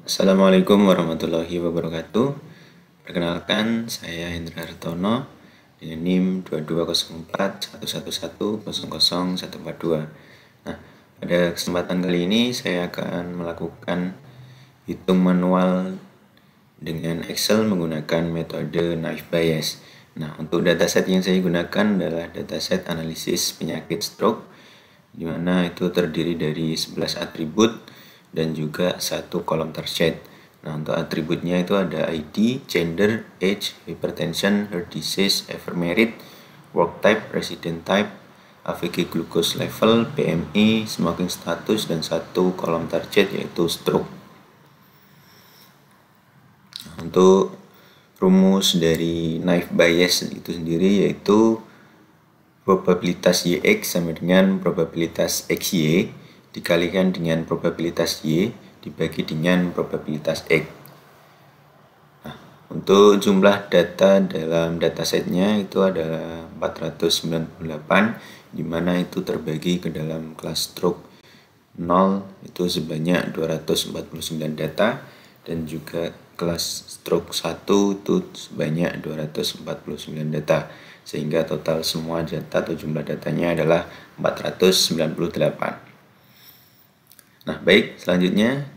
Assalamualaikum warahmatullahi wabarakatuh. Perkenalkan, saya Hendra Hartono dengan NIM 220411100142. Nah, pada kesempatan kali ini saya akan melakukan hitung manual dengan Excel menggunakan metode Naive Bayes. Nah, untuk dataset yang saya gunakan adalah dataset analisis penyakit stroke, di mana itu terdiri dari 11 atribut dan juga satu kolom tercet. Nah, untuk atributnya itu ada ID, gender, age, hypertension, heart disease, ever married, work type, resident type, AVG glucose level, BMI, smoking status, dan satu kolom tercet yaitu stroke. Untuk rumus dari Naive Bayes itu sendiri yaitu probabilitas YX sama dengan probabilitas XY dikalikan dengan probabilitas Y dibagi dengan probabilitas X. Nah, untuk jumlah data dalam datasetnya itu adalah 498, di mana itu terbagi ke dalam kelas stroke 0 itu sebanyak 249 data, dan juga kelas stroke 1 itu sebanyak 249 data, sehingga total semua data atau jumlah datanya adalah 498. Nah, baik, selanjutnya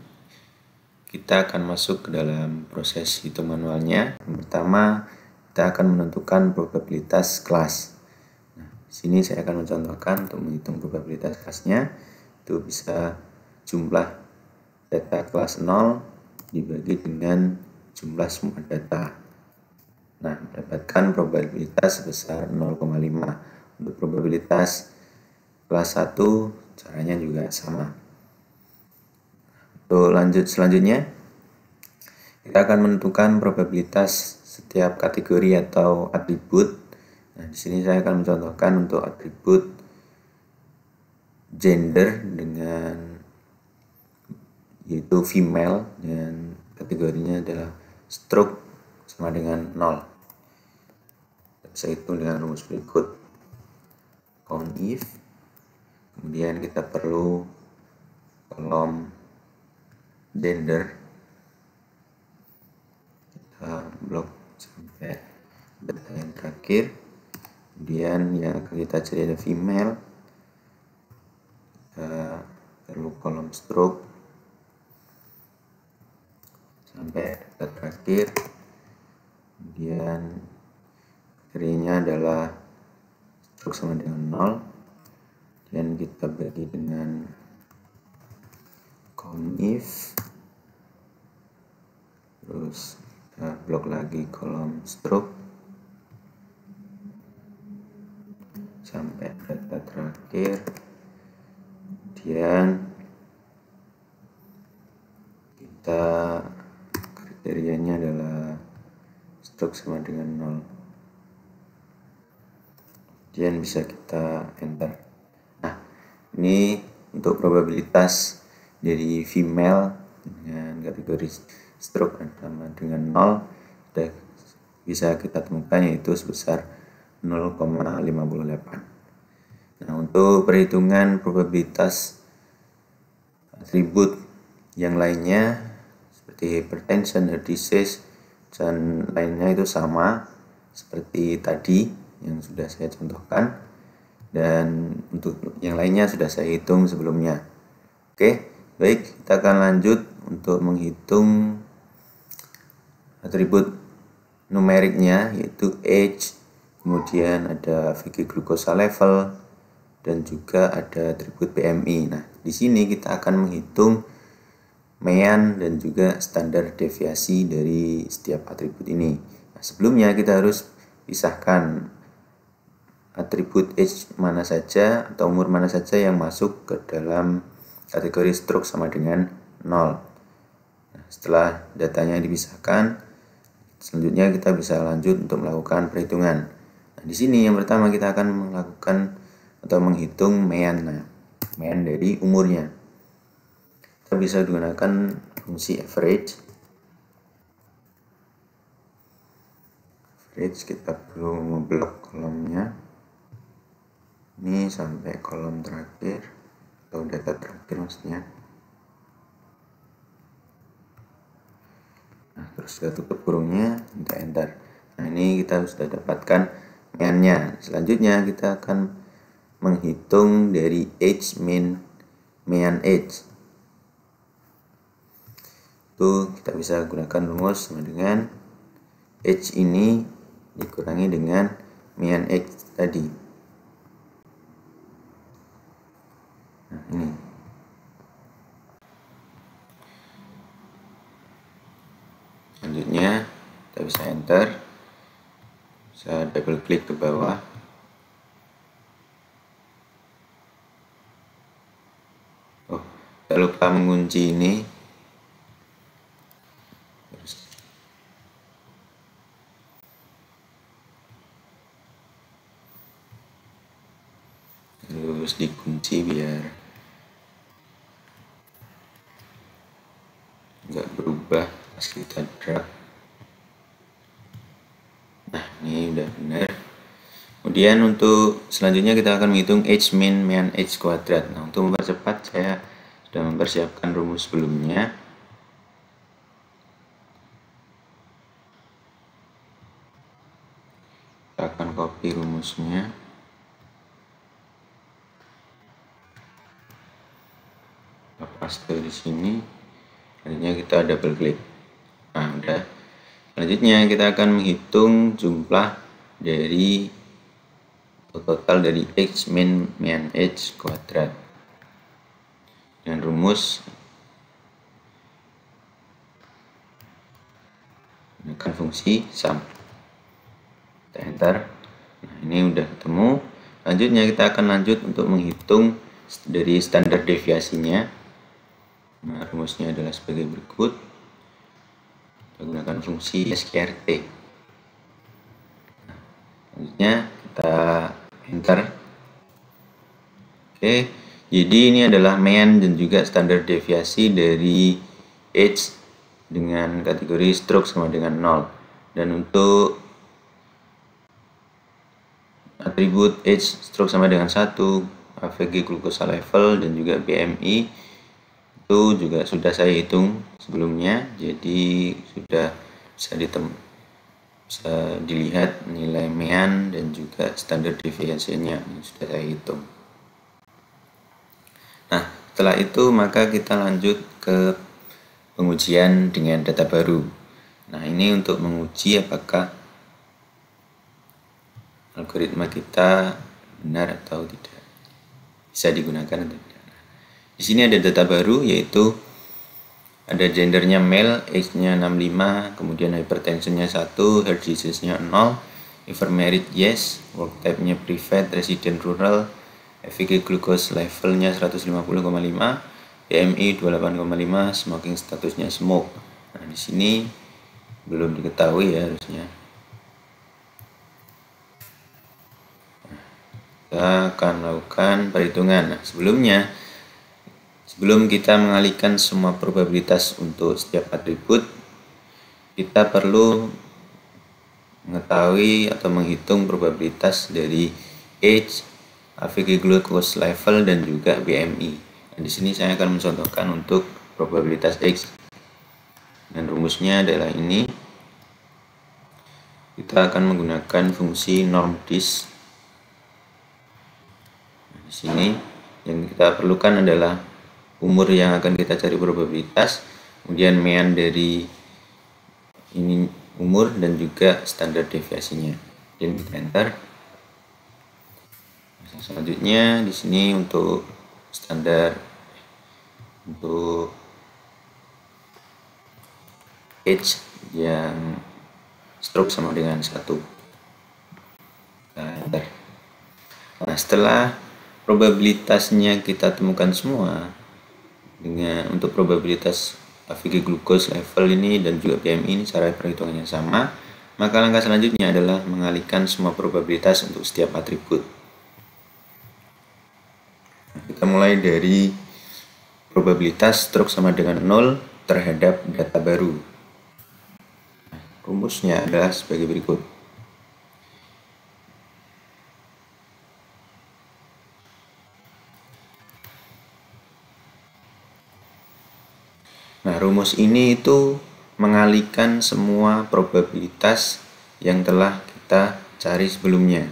kita akan masuk ke dalam proses hitung manualnya. Yang pertama, kita akan menentukan probabilitas kelas. Nah, di sini saya akan mencontohkan untuk menghitung probabilitas kelasnya. Itu bisa jumlah data kelas 0 dibagi dengan jumlah semua data. Nah, mendapatkan probabilitas sebesar 0,5. Untuk probabilitas kelas 1 caranya juga sama. Untuk selanjutnya kita akan menentukan probabilitas setiap kategori atau atribut. Nah, di sini saya akan mencontohkan untuk atribut gender dengan yaitu female, dan kategorinya adalah stroke sama dengan 0. Kita bisa hitung dengan rumus berikut. Count if, kemudian kita perlu kolom gender, kita blok sampai data yang terakhir, kemudian yang akan kita cari ada female, kita perlu kolom stroke sampai data terakhir, kemudian kriterianya adalah stroke sama dengan 0, dan kita bagi dengan count if, terus kita blok lagi kolom stroke sampai data terakhir, kemudian kita kriterianya adalah stroke sama dengan 0, kemudian bisa kita enter. Nah, ini untuk probabilitas dari female dengan kategori stroke sama dengan 0 sudah bisa kita temukan, yaitu sebesar 0,58. Nah, untuk perhitungan probabilitas atribut yang lainnya seperti hypertension, heart disease, dan lainnya itu sama seperti tadi yang sudah saya contohkan, dan untuk yang lainnya sudah saya hitung sebelumnya. Oke, baik, kita akan lanjut untuk menghitung atribut numeriknya, yaitu age, kemudian ada AVG glucose level, dan juga ada atribut BMI. Nah, di sini kita akan menghitung mean dan juga standar deviasi dari setiap atribut ini. Nah, sebelumnya kita harus pisahkan atribut age mana saja atau umur mana saja yang masuk ke dalam kategori stroke sama dengan 0. Nah, setelah datanya dipisahkan, selanjutnya kita bisa lanjut untuk melakukan perhitungan. Nah, di sini yang pertama kita akan melakukan atau menghitung mean. Nah, mean dari umurnya. Kita bisa gunakan fungsi average. Kita perlu memblok kolomnya ini sampai kolom terakhir atau data terakhir maksudnya. terus kita tutup kurungnya, kita enter. Nah, ini kita sudah dapatkan mean-nya. Selanjutnya kita akan menghitung dari age mean age. Itu kita bisa gunakan rumus sama dengan age ini dikurangi dengan mean age tadi. Nah, ini. Selanjutnya kita bisa enter, bisa double klik ke bawah. Oh, saya lupa mengunci ini. Terus dikunci biar nggak berubah pas kita drag. Nah, ini udah benar. Kemudian untuk selanjutnya kita akan menghitung age mean age kuadrat. Nah, untuk mempercepat saya sudah mempersiapkan rumus sebelumnya. Kita akan copy rumusnya. Kita paste di sini. Selanjutnya kita double klik. Nah, udah. Selanjutnya kita akan menghitung jumlah dari total dari age mean age kuadrat dengan rumus menggunakan fungsi sum. Kita enter. Nah, ini udah ketemu. Selanjutnya kita akan lanjut untuk menghitung dari standar deviasinya. Nah, rumusnya adalah sebagai berikut. Kita gunakan fungsi sqrt. Nah, selanjutnya kita enter. Oke, jadi ini adalah mean dan juga standar deviasi dari age dengan kategori stroke sama dengan 0. Dan untuk atribut age stroke sama dengan 1, AVG glukosa level dan juga BMI itu juga sudah saya hitung sebelumnya, jadi sudah bisa dilihat nilai mean dan juga standar deviasinya sudah saya hitung. Nah, setelah itu maka kita lanjut ke pengujian dengan data baru. Nah, ini untuk menguji apakah algoritma kita benar atau tidak, bisa digunakan atau tidak. Di sini ada data baru, yaitu ada gendernya male, age-nya 65, kemudian hypertensionnya 1, heart disease-nya 0, if married yes, work type-nya private, resident rural, AVG glucose levelnya 150,5, BMI 28,5, smoking statusnya smoke. Nah, di sini belum diketahui ya harusnya. Kita akan melakukan perhitungan. Nah, sebelum kita mengalihkan semua probabilitas untuk setiap atribut, kita perlu mengetahui atau menghitung probabilitas dari age, AVG glucose level dan juga BMI. Nah, di sini saya akan mencontohkan untuk probabilitas X. Dan rumusnya adalah ini. Kita akan menggunakan fungsi normdis. Di sini yang kita perlukan adalah umur yang akan kita cari probabilitas, kemudian mean dari ini umur dan juga standar deviasinya. Dan kita enter. Selanjutnya di sini untuk standar untuk age yang stroke sama dengan 1. Kita enter. Nah, setelah probabilitasnya kita temukan semua dengan untuk probabilitas AVG glucose level ini dan juga BMI ini cara perhitungannya sama, maka langkah selanjutnya adalah mengalihkan semua probabilitas untuk setiap atribut. Kita mulai dari probabilitas stroke sama dengan 0 terhadap data baru. Rumusnya adalah sebagai berikut. Nah, rumus ini itu mengalihkan semua probabilitas yang telah kita cari sebelumnya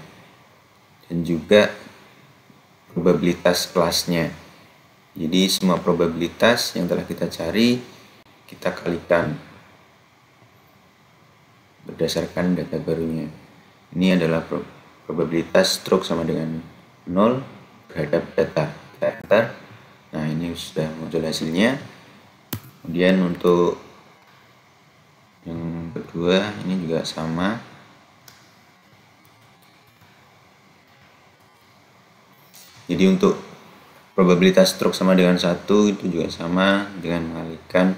dan juga probabilitas kelasnya. Jadi semua probabilitas yang telah kita cari kita kalikan berdasarkan data barunya. Ini adalah probabilitas stroke sama dengan 0 terhadap data. Kita enter. Nah, ini sudah muncul hasilnya. Kemudian untuk yang kedua ini juga sama. Jadi untuk probabilitas stroke sama dengan 1 itu juga sama dengan mengalihkan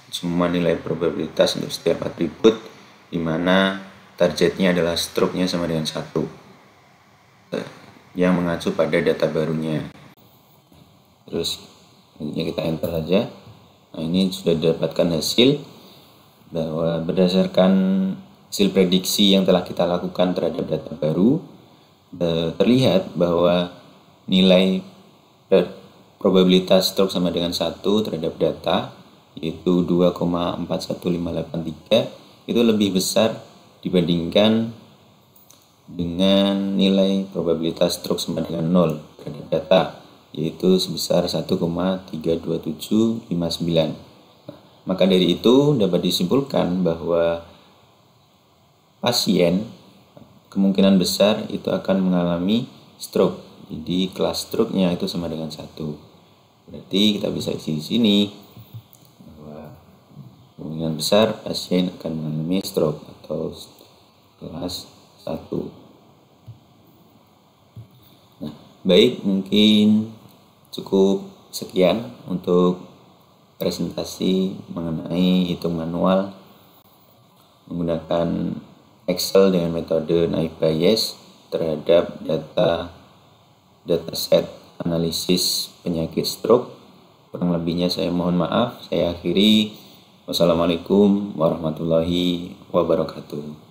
semua nilai probabilitas untuk setiap atribut di mana targetnya adalah stroke-nya sama dengan 1 yang mengacu pada data barunya. Terus kita enter saja. Nah, ini sudah didapatkan hasil bahwa berdasarkan hasil prediksi yang telah kita lakukan terhadap data baru, terlihat bahwa nilai probabilitas stroke sama dengan 1 terhadap data yaitu 2,41583 itu lebih besar dibandingkan dengan nilai probabilitas stroke sama dengan 0 terhadap data yaitu sebesar 1,32759. Maka dari itu dapat disimpulkan bahwa pasien kemungkinan besar itu akan mengalami stroke. Jadi kelas stroke-nya itu sama dengan 1. Berarti kita bisa isi di sini bahwa kemungkinan besar pasien akan mengalami stroke atau kelas 1. Nah, baik, mungkin cukup sekian untuk presentasi mengenai hitung manual menggunakan Excel dengan metode naive Bayes terhadap dataset analisis penyakit stroke. Kurang lebihnya saya mohon maaf. Saya akhiri. Wassalamualaikum warahmatullahi wabarakatuh.